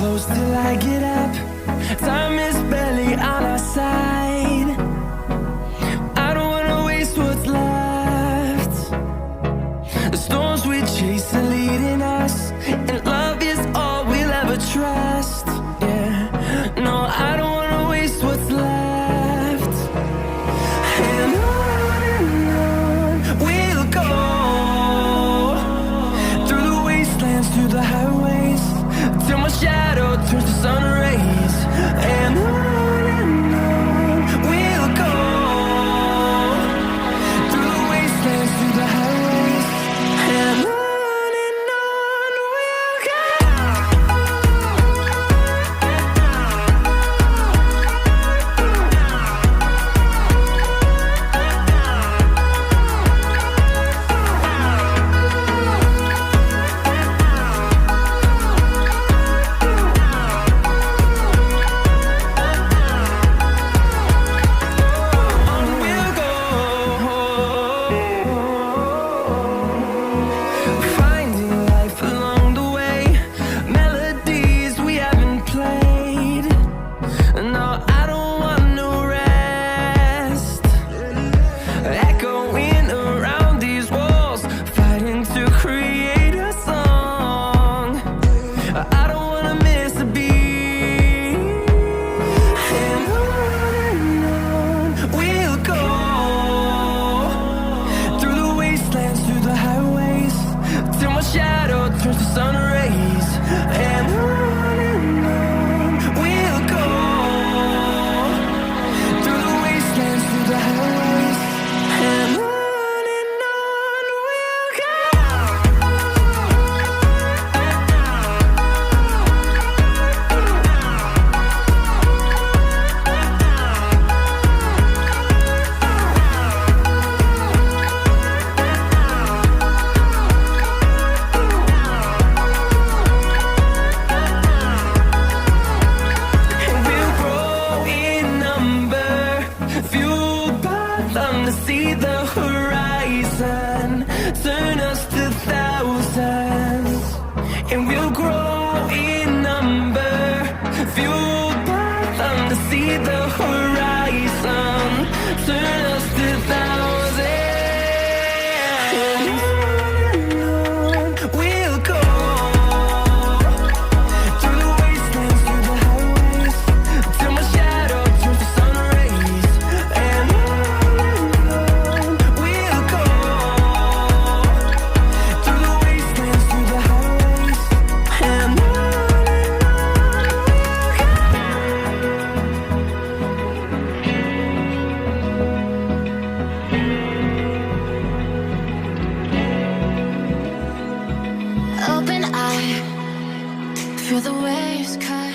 close till I get up. Time is barely on our side. I don't wanna waste what's left. The storms we chase are leading us, and love is all we'll ever trust. Yeah, no, I don't wanna waste what's left. And on we'll go, through the wastelands, through the highways, till my shadow turns to sun rays. And on we'll go, through the wastelands, through the highways, and on we'll go. Finding life along the way, melodies we haven't played. No, I don't want no rest. Echoing around these walls, fighting to create a song. I don't wanna miss a beat. And on we'll go, through the wastelands, through the highways, till my shadow turns to sun rays. And on we'll go, through the wastelands, through the highways, and on we'll go. We'll grow in number, fueled by them to see the horizon, turn us to thousands. And we'll grow in number, fueled by them to see the horizon, turn us to thousands. And on we'll go, through the wastelands, through the highways, till my shadow turns to sun rays. And on we'll go, through the wastelands, through the highways, and on we'll go. Open eye, feel the waves cut